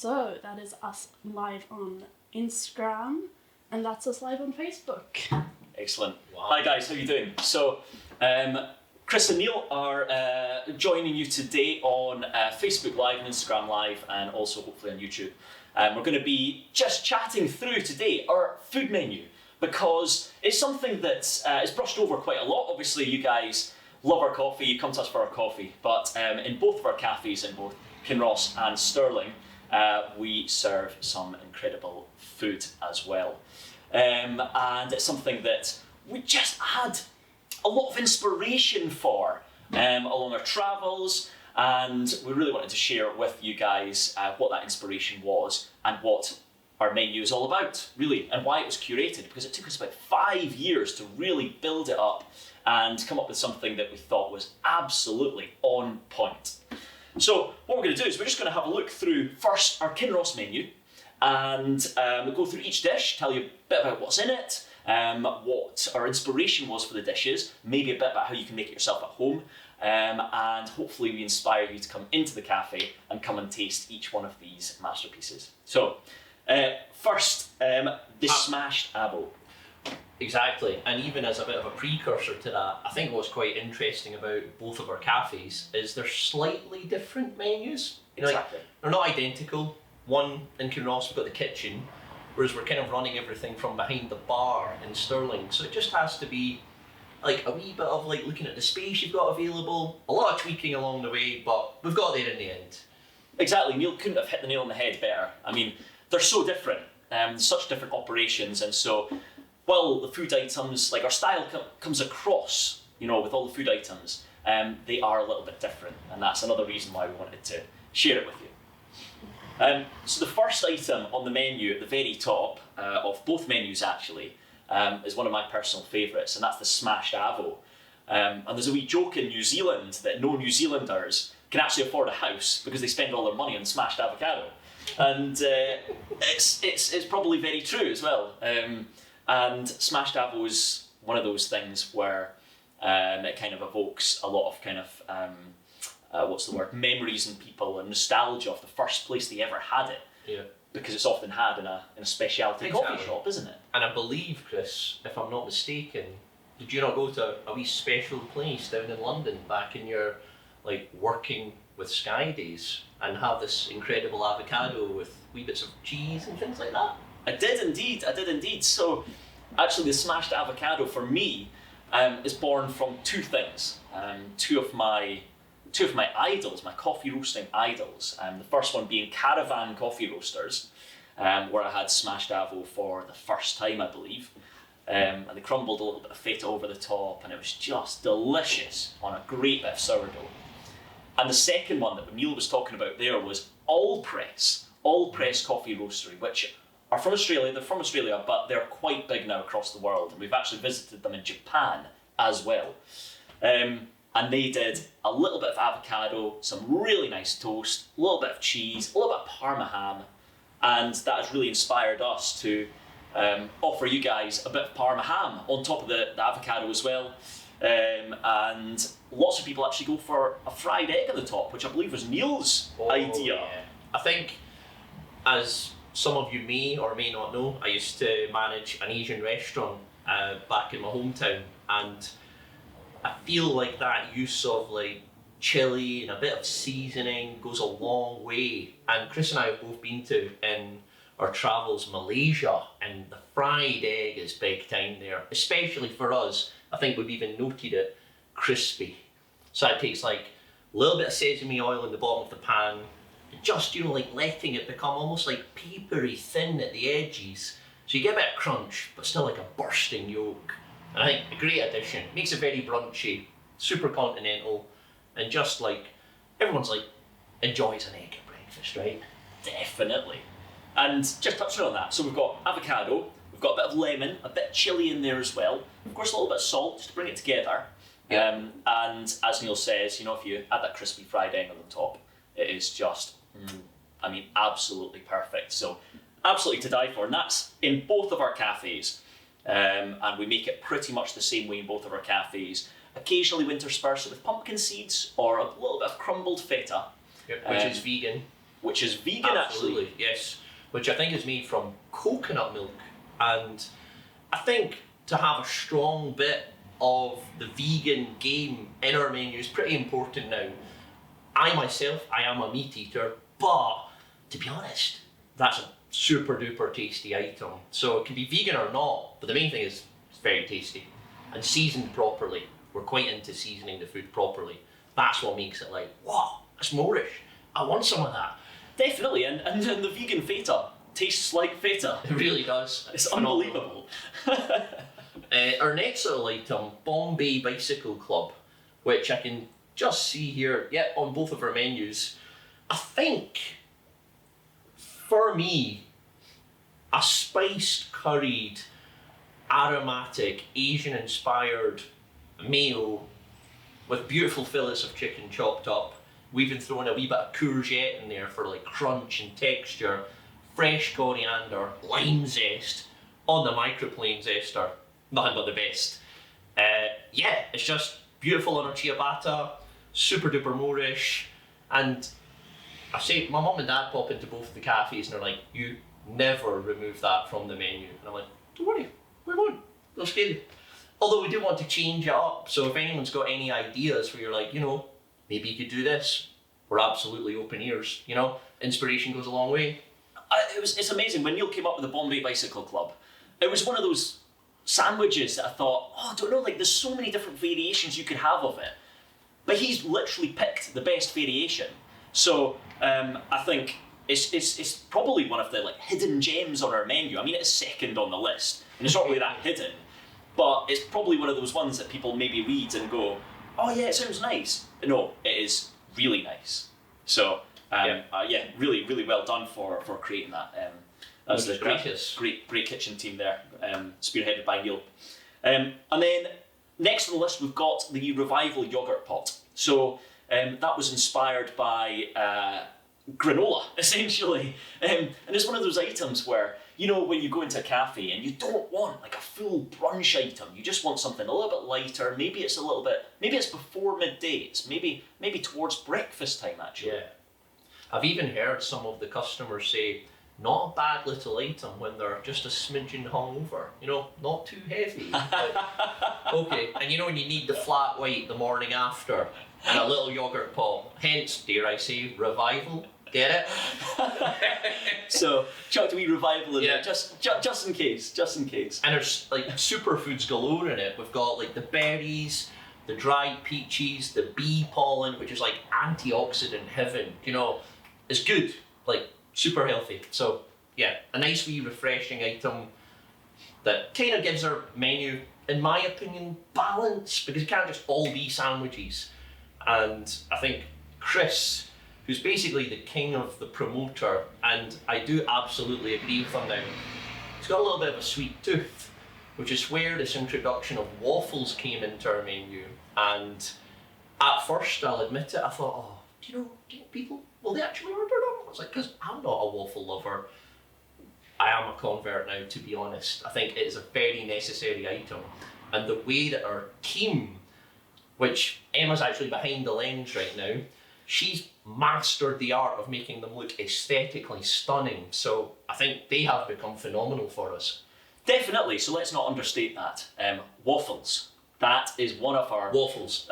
So that is us live on Instagram, and that's us live on Facebook. Excellent. Wow. Hi guys, how are you doing? So, Chris and Neil are joining you today on Facebook Live and Instagram Live, and also hopefully on YouTube. We're going to be just chatting through today our food menu, because it's something that is brushed over quite a lot. Obviously, you guys love our coffee, you come to us for our coffee, but in both of our cafes, in both Kinross and Stirling, we serve some incredible food as well. And it's something that we just had a lot of inspiration for along our travels, and we really wanted to share with you guys what that inspiration was and what our menu is all about, really, and why it was curated, because it took us about 5 years to really build it up and come up with something that we thought was absolutely on point. So what we're going to do is we're just going to have a look through first our Kinross menu, and we'll go through each dish, tell you a bit about what's in it, what our inspiration was for the dishes, maybe a bit about how you can make it yourself at home, and hopefully we inspire you to come into the cafe and come and taste each one of these masterpieces. So first, the smashed avo. Exactly, and even as a bit of a precursor to that, I think what's quite interesting about both of our cafes is they're slightly different menus. Exactly. Like, they're not identical. One in Kinross, we've got the kitchen, whereas we're kind of running everything from behind the bar in Stirling. So it just has to be like a wee bit of like looking at the space you've got available, a lot of tweaking along the way, but we've got there in the end. Exactly, Neil couldn't have hit the nail on the head better. I mean, they're so different, such different operations, and so while the food items, like our style comes across, you know, with all the food items, they are a little bit different, and that's another reason why we wanted to share it with you. So the first item on the menu at the very top of both menus actually is one of my personal favourites, and that's the smashed avo. And there's a wee joke in New Zealand that no New Zealanders can actually afford a house because they spend all their money on smashed avocado, and it's probably very true as well. And smashed avo is one of those things where it kind of evokes a lot of kind of memories in people and nostalgia of the first place they ever had it. Yeah. Because it's often had in a specialty coffee shop, isn't it? And I believe, Chris, if I'm not mistaken, did you not go to a wee special place down in London back in your like working with Sky days and have this incredible avocado with wee bits of cheese and things like that? I did indeed. So actually the smashed avocado for me is born from two things. Two of my idols, my coffee roasting idols. The first one being Caravan Coffee Roasters, where I had smashed avo for the first time, I believe. And they crumbled a little bit of feta over the top, and it was just delicious on a great bit of sourdough. And the second one that Neil was talking about there was All Press Coffee Roastery, which are from Australia. They're from Australia, but they're quite big now across the world, and we've actually visited them in Japan as well. And they did a little bit of avocado, some really nice toast, a little bit of cheese, a little bit of Parma ham, and that has really inspired us to offer you guys a bit of Parma ham on top of the avocado as well. And lots of people actually go for a fried egg at the top, which I believe was Neil's idea. Yeah. I think, as some of you may or may not know, I used to manage an Asian restaurant back in my hometown, and I feel like that use of like chili and a bit of seasoning goes a long way. And Chris and I have both been to in our travels Malaysia, and the fried egg is big time there, especially for us. I think we've even noted it crispy. So it takes like a little bit of sesame oil in the bottom of the pan, just, you know, like letting it become almost like papery thin at the edges. So you get a bit of crunch, but still like a bursting yolk. And I think a great addition. Makes it very brunchy, super continental, and just like, everyone's like, enjoys an egg at breakfast, right? Definitely. And just touching on that, so we've got avocado, we've got a bit of lemon, a bit of chilli in there as well. Of course, a little bit of salt just to bring it together. Yeah. And as Neil says, you know, if you add that crispy fried egg on the top, it is just, absolutely perfect. So absolutely to die for. And that's in both of our cafes. And we make it pretty much the same way in both of our cafes. Occasionally we intersperse it with pumpkin seeds or a little bit of crumbled feta. Yep, which is vegan. which is vegan Absolutely, actually. yes. Which I think is made from coconut milk. And I think to have a strong bit of the vegan game in our menu is pretty important now. I myself, I am a meat eater, but to be honest, that's a super duper tasty item. So it can be vegan or not, but the main thing is it's very tasty and seasoned properly. We're quite into seasoning the food properly. That's what makes it like, wow, that's Moorish. I want some of that. Definitely, and the vegan feta tastes like feta. It really does. It's phenomenal. unbelievable. Our next little item, Bombay Bicycle Club, which I can just see here, on both of our menus. I think, for me, a spiced, curried, aromatic, Asian-inspired meal with beautiful fillets of chicken chopped up. We've been throwing a wee bit of courgette in there for like crunch and texture, fresh coriander, lime zest on the microplane zester. Nothing but the best. It's just beautiful on our ciabatta, super duper Moorish, and I say my mum and dad pop into both of the cafes and they're like, you never remove that from the menu. And I'm like, don't worry, we won't. They'll stay there. Although we do want to change it up, so if anyone's got any ideas where you're like, maybe you could do this, we're absolutely open ears, Inspiration goes a long way. It's amazing, when Neil came up with the Bombay Bicycle Club, it was one of those sandwiches that I thought, I don't know, like there's so many different variations you could have of it. But he's literally picked the best variation. So I think it's probably one of the like hidden gems on our menu. I mean, it's second on the list, and it's not really that hidden, but it's probably one of those ones that people maybe read and go, oh yeah, it sounds nice. No, it is really nice. So really, really well done for creating that. That was the great kitchen team there, spearheaded by Neil. And then next on the list we've got the Revival yogurt pot. So that was inspired by granola, essentially. And it's one of those items where, when you go into a cafe and you don't want like a full brunch item, you just want something a little bit lighter, maybe it's before midday, it's maybe towards breakfast time actually. Yeah. I've even heard some of the customers say, not a bad little item when they're just a smidgen hungover, not too heavy. Okay, and when you need the flat white the morning after and a little yogurt pot, hence, dare I say, Revival. Get it? So chucked a wee Revival in there, just in case. And there's like superfoods galore in it. We've got like the berries, the dried peaches, the bee pollen, which is like antioxidant heaven. It's good, like super healthy. So a nice wee refreshing item that kind of gives our menu, in my opinion, balance, because it can't just all be sandwiches. And I think Chris, who's basically the king of the promoter, and I do absolutely agree with him now, he's got a little bit of a sweet tooth, which is where this introduction of waffles came into our menu. And at first, I'll admit it, I thought, do you think people, will they actually order them? I was like, because I'm not a waffle lover. I am a convert now, to be honest. I think it is a very necessary item. And the way that our team, which Emma's actually behind the lens right now, she's mastered the art of making them look aesthetically stunning. So I think they have become phenomenal for us. Definitely, so let's not understate that. Waffles. That is one of our Waffles.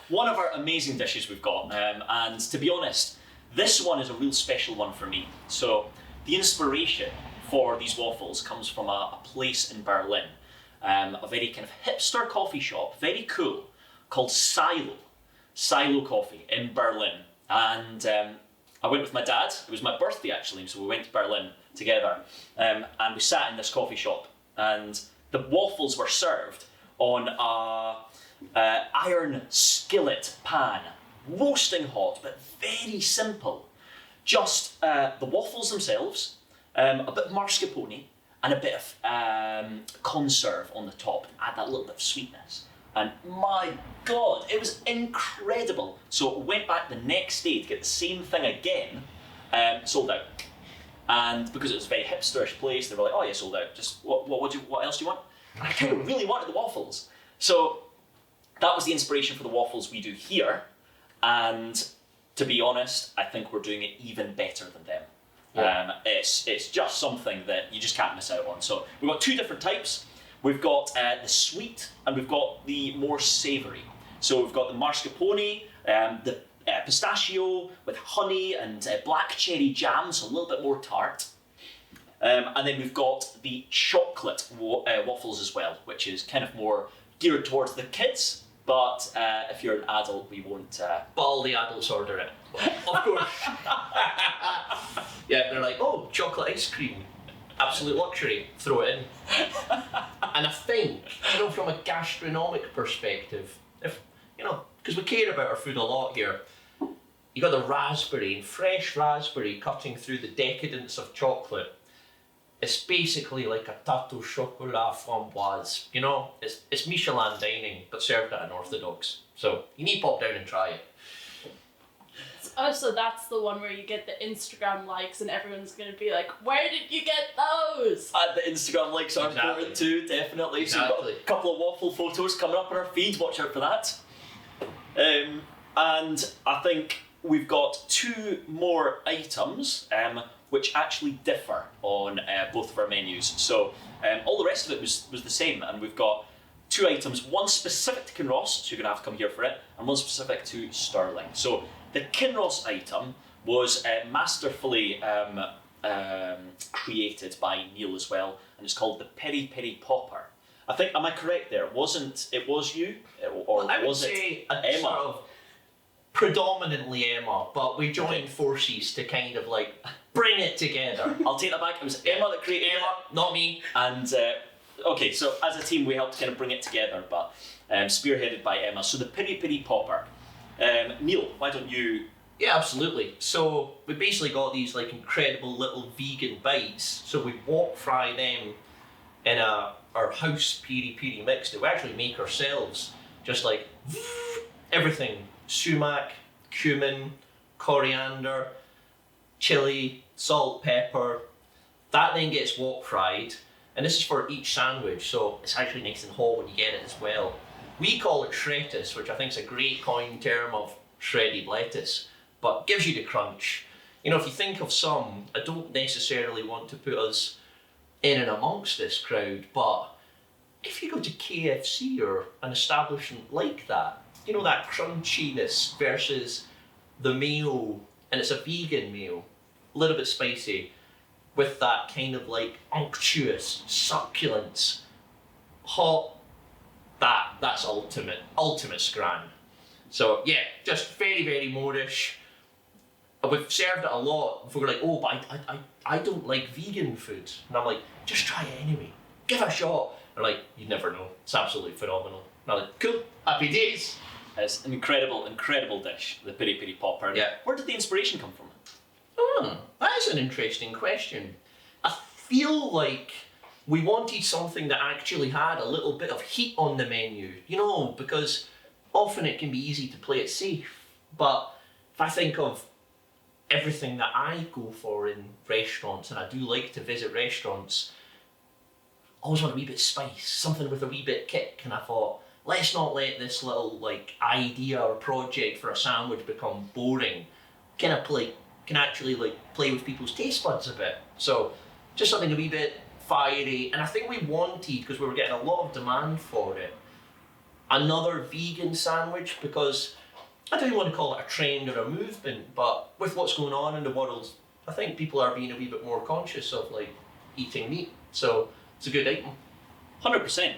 One of our amazing dishes we've got. And to be honest, this one is a real special one for me. So the inspiration for these waffles comes from a place in Berlin, a very kind of hipster coffee shop, very cool, called Silo Coffee in Berlin. And I went with my dad. It was my birthday actually, so we went to Berlin together, and we sat in this coffee shop, and the waffles were served on a iron skillet pan, roasting hot, but very simple. Just the waffles themselves, a bit of mascarpone, and a bit of conserve on the top to add that little bit of sweetness. And my God, it was incredible. So went back the next day to get the same thing again, sold out. And because it was a very hipsterish place, they were like, oh yeah, sold out. Just what else do you want? And I kind of really wanted the waffles. So that was the inspiration for the waffles we do here. And to be honest, I think we're doing it even better than them. Yeah. It's just something that you just can't miss out on. So we've got two different types. We've got the sweet and we've got the more savoury. So we've got the mascarpone, the pistachio with honey and black cherry jam, so a little bit more tart. And then we've got the chocolate waffles as well, which is kind of more geared towards the kids. But if you're an adult, we won't. But all the adults order it. Of course. Yeah, they're like, oh, chocolate ice cream. Absolute luxury. Throw it in. And I think, from a gastronomic perspective, if because we care about our food a lot here, you got the raspberry and fresh raspberry cutting through the decadence of chocolate. It's basically like a tarte au chocolat framboise. It's Michelin dining, but served at Unorthodox. So you need to pop down and try it. Oh, so that's the one where you get the Instagram likes and everyone's going to be like, where did you get those? The Instagram likes are important too, definitely. Exactly. So we've got a couple of waffle photos coming up on our feed, watch out for that. And I think we've got two more items which actually differ on both of our menus. So all the rest of it was the same, and we've got two items, one specific to Kinross, so you're going to have to come here for it, and one specific to Stirling. So the Kinross item was masterfully created by Neil as well, and it's called the Peri Peri Popper. I think, am I correct there? It was you? Or I would was say it Emma? Sort of predominantly Emma, but we joined forces to kind of like bring it together. I'll take that back. It was Emma that created it. Not me. And okay, so as a team we helped kind of bring it together, but spearheaded by Emma. So the Piri Piri Popper. Neil, why don't you? Yeah, absolutely. So we basically got these like incredible little vegan bites. So we wok fry them in our house piri piri mix that we actually make ourselves. Just like everything: sumac, cumin, coriander, chili, salt, pepper. That then gets wok fried, and this is for each sandwich, so it's actually nice and hot when you get it as well. We call it shreddus, which I think is a great coined term of shredded lettuce, but gives you the crunch. If you think of some, I don't necessarily want to put us in and amongst this crowd, but if you go to KFC or an establishment like that, that crunchiness versus the meal, and it's a vegan meal, a little bit spicy, with that kind of like unctuous succulence, hot, that's ultimate scran. So yeah, just very, very Moorish. We've served it a lot. We're like, oh, but I don't like vegan food. And I'm like, just try it anyway. Give it a shot. They're like, you never know. It's absolutely phenomenal. And I'm like, cool, happy days. It's an incredible dish, the Piri Piri Popper. Yeah. Where did the inspiration come from? That is an interesting question. I feel like we wanted something that actually had a little bit of heat on the menu, because often it can be easy to play it safe. But if I think of everything that I go for in restaurants, and I do like to visit restaurants, I always want a wee bit of spice, something with a wee bit of kick, and I thought, let's not let this little idea or project for a sandwich become boring. Can actually play with people's taste buds a bit. So just something a wee bit fiery, and I think we wanted, because we were getting a lot of demand for it, another vegan sandwich, because I don't even want to call it a trend or a movement, but with what's going on in the world, I think people are being a wee bit more conscious of eating meat. So it's a good item. 100%,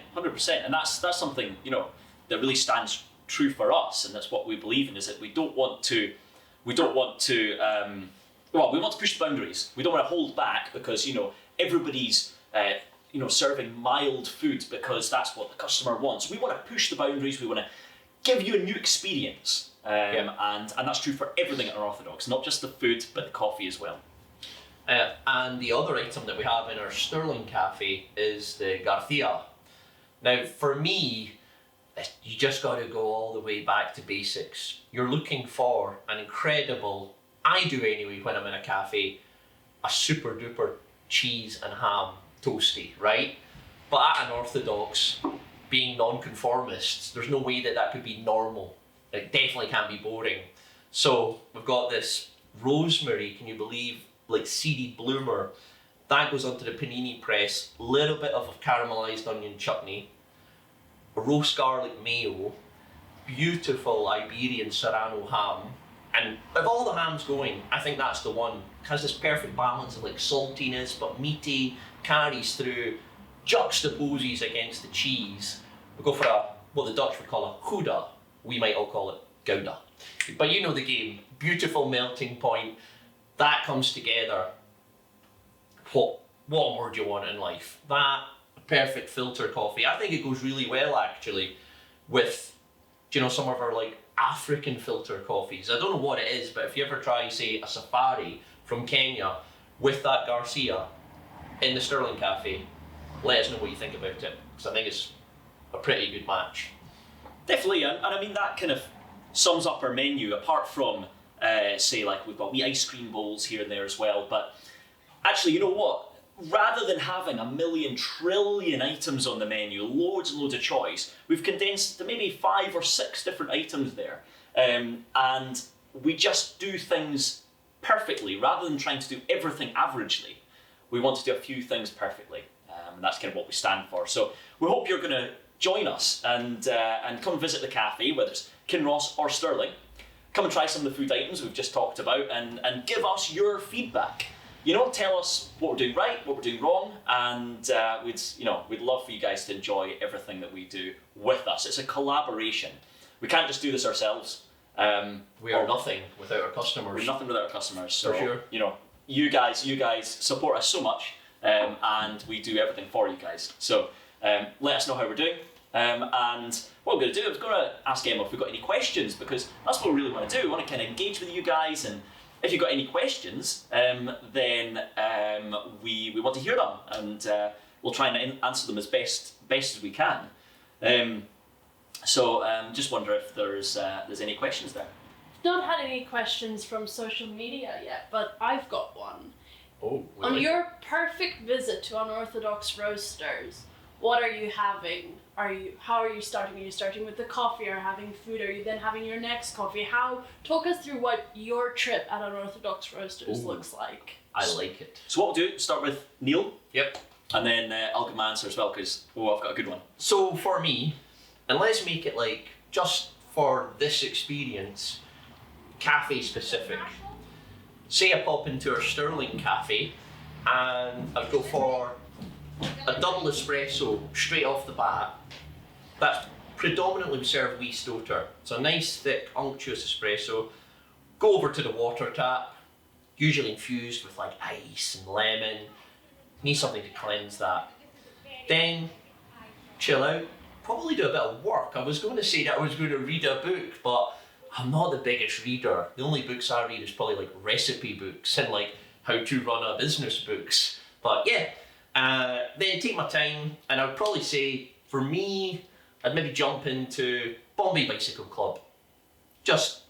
and that's something that really stands true for us, and that's what we believe in. Is that we want to push the boundaries. We don't want to hold back because everybody's serving mild food because that's what the customer wants. We want to push the boundaries. We want to give you a new experience, and that's true for everything at Unorthodox, not just the food but the coffee as well. And the other item that we have in our Stirling Cafe is the Garcia. Now, for me, you just got to go all the way back to basics. You're looking for an incredible, I do anyway when I'm in a cafe, a super duper cheese and ham toasty, right? But at Unorthodox, being non-conformists, there's no way that could be normal. It definitely can't be boring. So we've got this rosemary, can you believe, like seeded bloomer. That goes onto the panini press, little bit of a caramelised onion chutney, a roast garlic mayo, beautiful Iberian Serrano ham, and of all the hams going, I think that's the one. It has this perfect balance of like saltiness but meaty, carries through, juxtaposes against the cheese. We go for what the Dutch would call a gouda, we might all call it gouda. But you know the game, beautiful melting point, that comes together. What more do you want in life? That, perfect filter coffee. I think it goes really well actually with, some of our like African filter coffees. I don't know what it is, but if you ever try, say, a safari from Kenya with that Garcia in the Sterling Cafe, let us know what you think about it, because I think it's a pretty good match. Definitely, and I mean that kind of sums up our menu, apart from, say, like we've got wee ice cream bowls here and there as well, but actually, you know what? Rather than having a million trillion items on the menu, loads and loads of choice, we've condensed to maybe 5 or 6 different items there. And we just do things perfectly, rather than trying to do everything averagely. We want to do a few things perfectly, and that's kind of what we stand for. So we hope you're going to join us and come visit the cafe, whether it's Kinross or Stirling. Come and try some of the food items we've just talked about, and give us your feedback. Tell us what we're doing right, what we're doing wrong, and we'd love for you guys to enjoy everything that we do with us. It's a collaboration. We can't just do this ourselves. We are nothing without our customers. We're nothing without our customers. So, for sure. You guys support us so much, and we do everything for you guys. So let us know how we're doing. And what we're going to do is we're going to ask Emma if we've got any questions, because that's what we really want to do. We want to kind of engage with you guys, and if you've got any questions, then we want to hear them, and we'll try and answer them as best as we can. Just wonder if there's any questions there. Not had any questions from social media yet, but I've got one. Oh, really? On your perfect visit to Unorthodox Roasters, what are you having? How are you starting? Are you starting with the coffee or having food? Are you then having your next coffee? Talk us through what your trip at Unorthodox Roasters looks like. I like it. So what we'll do, start with Neil. Yep. And then I'll give my answer as well, because I've got a good one. So for me, and let's make it like, just for this experience, cafe specific. Say I pop into our Sterling Cafe and I'd go for a double espresso straight off the bat. That's predominantly served wee stoter. It's a nice, thick, unctuous espresso. Go over to the water tap, usually infused with like ice and lemon. Need something to cleanse that. Then chill out, probably do a bit of work. I was going to say that I was going to read a book, but I'm not the biggest reader. The only books I read is probably like recipe books and like how to run a business books. But yeah, then take my time, and I'd probably say, for me, I'd maybe jump into Bombay Bicycle Club. Just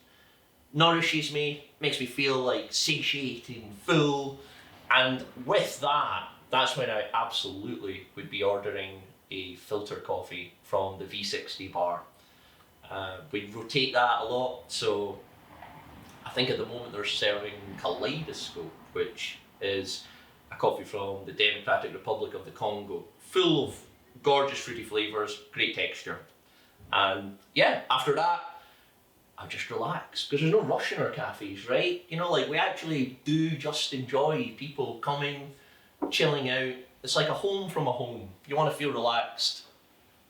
nourishes me, makes me feel like satiated and full, and with that, that's when I absolutely would be ordering a filter coffee from the V60 bar. We rotate that a lot, so I think at the moment they're serving Kaleidoscope, which is a coffee from the Democratic Republic of the Congo, full of gorgeous fruity flavours, great texture. And yeah, after that, I'll just relax, because there's no rush in our cafes, right? We actually do just enjoy people coming, chilling out. It's like a home from a home. You want to feel relaxed,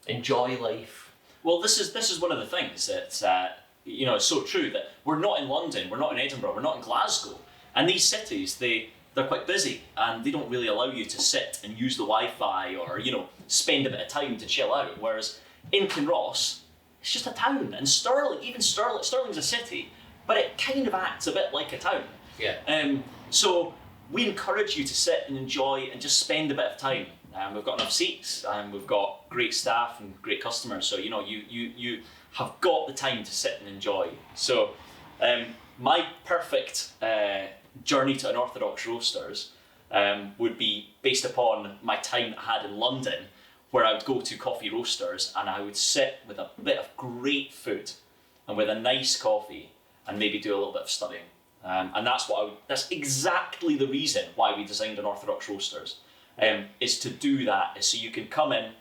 enjoy life. Well, this is one of the things that it's so true, that we're not in London, we're not in Edinburgh, we're not in Glasgow, and these cities they're quite busy, and they don't really allow you to sit and use the Wi-Fi or spend a bit of time to chill out. Whereas in Kinross, it's just a town, and Stirling's a city, but it kind of acts a bit like a town. Yeah. So we encourage you to sit and enjoy and just spend a bit of time. We've got enough seats, and we've got great staff and great customers. So you have got the time to sit and enjoy. So my perfect journey to Unorthodox Roasters would be based upon my time I had in London, where I would go to coffee roasters and I would sit with a bit of great food and with a nice coffee and maybe do a little bit of studying. And that's exactly the reason why we designed Unorthodox Roasters, is to do that, is so you can come in,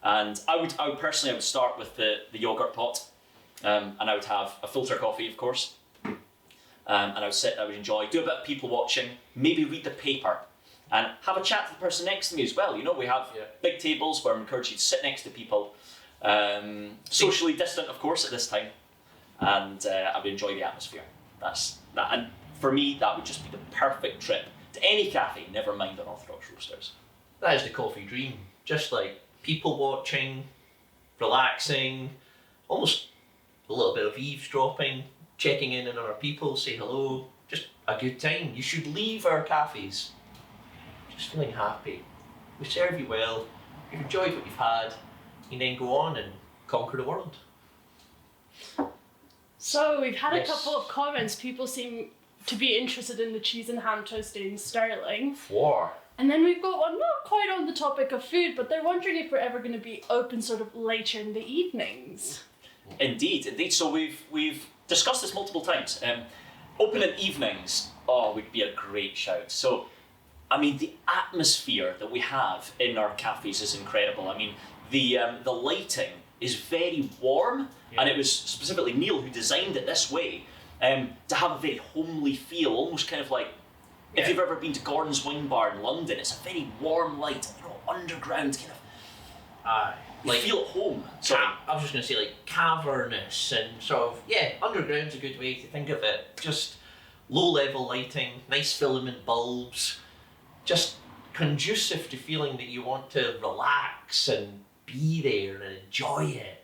and I would personally start with the yogurt pot, and I would have a filter coffee, of course, and I would enjoy, do a bit of people watching, maybe read the paper, and have a chat to the person next to me as well. You know, we have big tables where I'm encouraging you to sit next to people, socially distant, of course, at this time, and I would enjoy the atmosphere. That's that, and for me, that would just be the perfect trip to any cafe, never mind Unorthodox Roasters. That is the coffee dream. Just like people watching, relaxing, almost a little bit of eavesdropping, checking in on our people, say hello, just a good time. You should leave our cafes just feeling happy. We serve you well, you've enjoyed what you've had, and then go on and conquer the world. So we've had Yes. a couple of comments. People seem to be interested in the cheese and ham toasted in Sterling. 4. And then we've got one not quite on the topic of food, but they're wondering if we're ever going to be open sort of later in the evenings. Indeed. So we've discussed this multiple times. Open in evenings, would be a great shout. So, I mean, the atmosphere that we have in our cafes is incredible. I mean, the lighting is very warm, and it was specifically Neil who designed it this way, to have a very homely feel, almost kind of like, if you've ever been to Gordon's Wine Bar in London, it's a very warm light, underground kind of, you feel at home. I was just going to say like cavernous and sort of, underground's a good way to think of it. Just low level lighting, nice filament bulbs, just conducive to feeling that you want to relax and be there and enjoy it.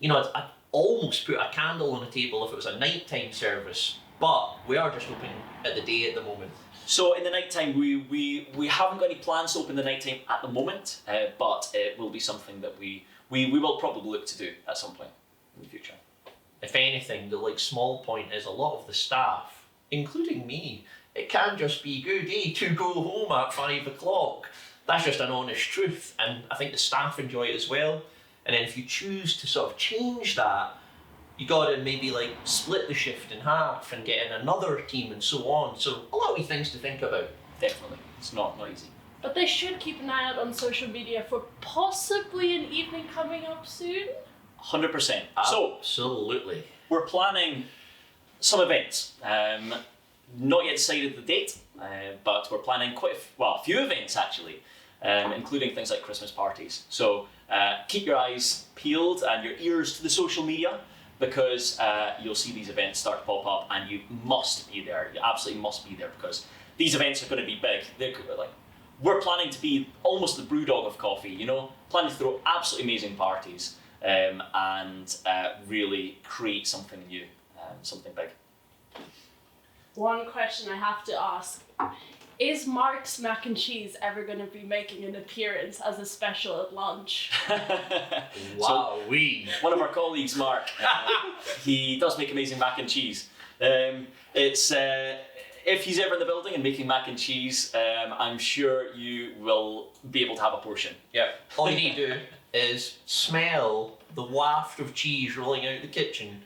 You know, I'd almost put a candle on a table if it was a nighttime service, but we are just open at the day at the moment. So in the nighttime, we haven't got any plans to open the nighttime at the moment, but it will be something that we will probably look to do at some point in the future. If anything, the small point is a lot of the staff, including me, it can just be good to go home at 5 o'clock. That's just an honest truth, and I think the staff enjoy it as well. And then if you choose to sort of change that, you got to maybe split the shift in half and get in another team and so on. So a lot of things to think about. Definitely, it's not easy. But they should keep an eye out on social media for possibly an evening coming up soon. 100%. So Absolutely. we're planning some events. Not yet decided the date, but we're planning a few events actually, including things like Christmas parties. So keep your eyes peeled and your ears to the social media, because you'll see these events start to pop up, and you must be there. You absolutely must be there, because these events are going to be big. We're planning to be almost the Brewdog of coffee, planning to throw absolutely amazing parties, and really create something new, something big. One question I have to ask. Is Mark's mac and cheese ever going to be making an appearance as a special at lunch? Wowee. One of our colleagues, Mark, he does make amazing mac and cheese. If he's ever in the building and making mac and cheese, I'm sure you will be able to have a portion. Yeah. All you need to do is smell the waft of cheese rolling out the kitchen.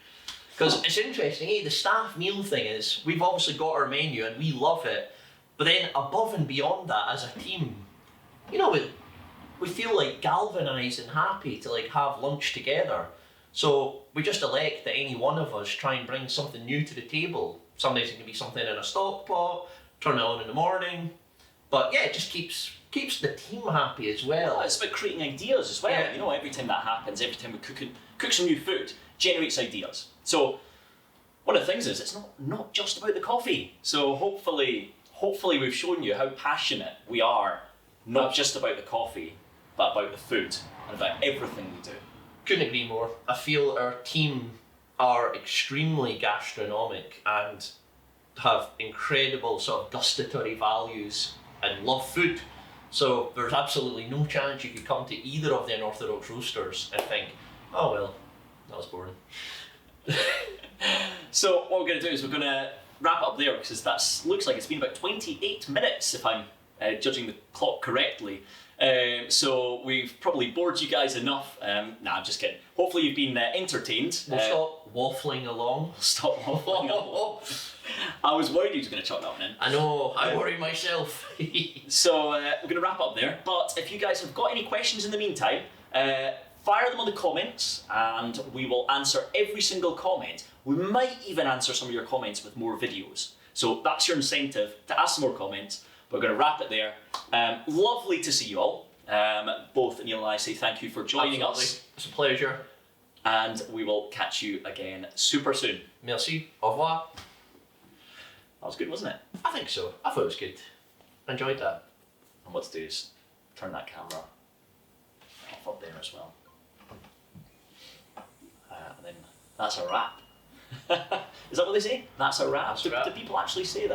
Because it's interesting, the staff meal thing is, we've obviously got our menu and we love it, but then above and beyond that as a team, we feel galvanised and happy to have lunch together. So we just elect that any one of us try and bring something new to the table. Sometimes it can be something in a stock pot, turn it on in the morning, but it just keeps the team happy as well. It's about creating ideas as well. Yeah. Every time that happens, every time we cook some new food, generates ideas. So one of the things is, it's not just about the coffee. So hopefully we've shown you how passionate we are, not just about the coffee, but about the food and about everything we do. Couldn't agree more. I feel our team are extremely gastronomic and have incredible sort of gustatory values and love food. So there's absolutely no chance you could come to either of the Unorthodox Roasters and think, oh well, that was boring. So what we're going to do is we're going to wrap it up there, because that looks like it's been about 28 minutes if I'm judging the clock correctly. So we've probably bored you guys enough. Nah, I'm just kidding. Hopefully you've been entertained. We'll stop waffling along. Stop waffling along. I was worried he was going to chuck that one in. I know, I worry myself. So we're going to wrap up there. But if you guys have got any questions in the meantime, fire them on the comments and we will answer every single comment. We might even answer some of your comments with more videos. So that's your incentive to ask some more comments. We're going to wrap it there. Lovely to see you all. Both Neil and I say thank you for joining us. It's a pleasure. And we will catch you again super soon. Merci. Au revoir. That was good, wasn't it? I think so. I thought it was good. Enjoyed that. And what to do is turn that camera off up there as well. And then that's a wrap. Is that what they say? That's a wrap. That's a wrap. Do people actually say that?